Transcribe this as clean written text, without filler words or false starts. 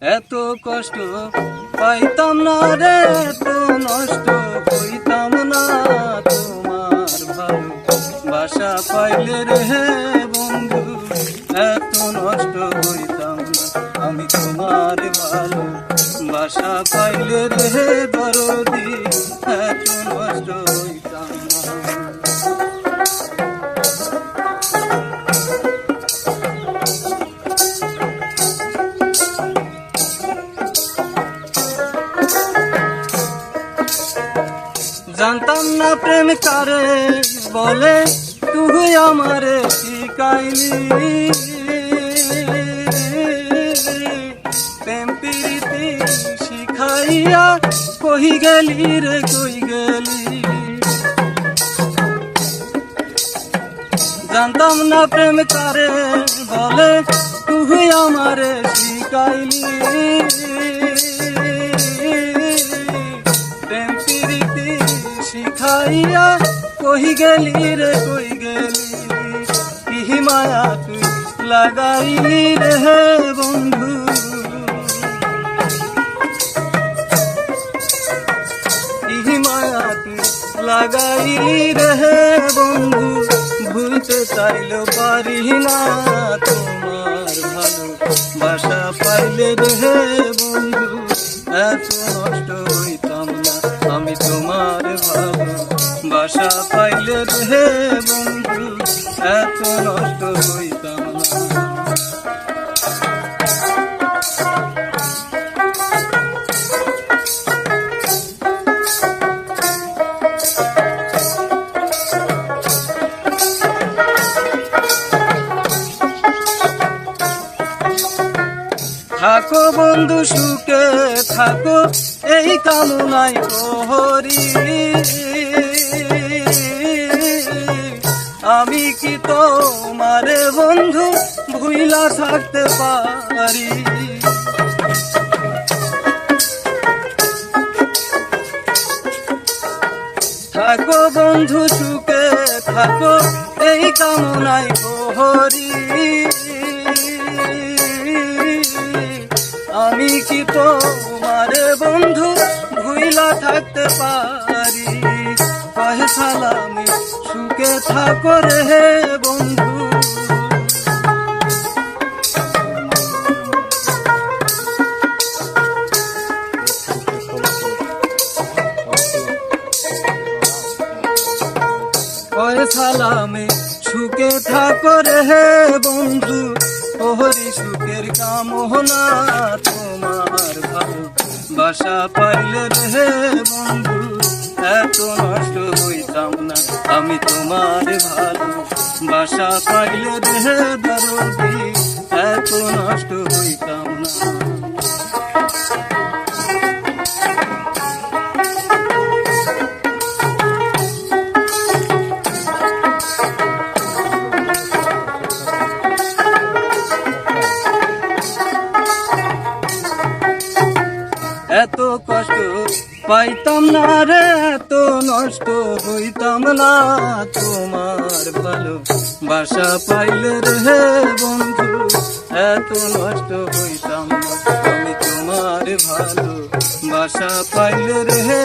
এত কষ্ট পাইতাম না রে, এত নষ্ট হইতাম না। তোমার ভালো বাসা পাইলে রে বন্ধু, এত নষ্ট হইতাম না। আমি তোমার ভালো বাসা পাইলে রে দরদি, এত নষ্ট হইতাম না। জানতাম না প্রেম কারে বলে, তুই আমারে শিখাইলি। প্রেম প্রীতি শিখাইয়া কই গেলি রে, কই গেলি। জানতাম না প্রেম কারে বলে, তুই আমারে শিখাইলি। শিখাইয়া কই গেলি রে, কই গেলি। কি মায়া তুই লাগাইলি রে বন্ধু, কি মায়া তুই লাগাইলি রে বন্ধু। ভুলতে চাইলেও পারি না, তোমার ভালো বাসা পাইলে রে বন্ধু, এত নষ্ট হইতাম না। আমি তোমার ভালো বাসা পাইলে রে বন্ধু, এত নষ্ট হইতাম না। থাকো বন্ধু সুখে থাকো, এই কামনাই করি। আমি কি তোমারে বন্ধু ভুইলা থাকতে পারি। থাকো বন্ধু সুখে থাকো, এই কামনাই করি। আমি কি তোমারে বন্ধু ভুইলা থাকতে পারি। কহে সালামি সুখে থাকো রে বন্ধু। কহে সালামি সুখে থাকো রে বন্ধু। ওহরি সুখের কামনা, তোমার ভালো বাসা পাইলে রে বন্ধু, এত নষ্ট হইতাম না। আমি তোমার ভালো বাসা পাইলে রে দরদি, এত নষ্ট হইতাম না। এত কষ্ট পাইতাম না রে, এত নষ্ট হইতাম না। তোমার ভালো বাসা পাইলে রে বন্ধু, এত নষ্ট হইতাম না। আমি তোমার ভালো বাসা পাইলে রে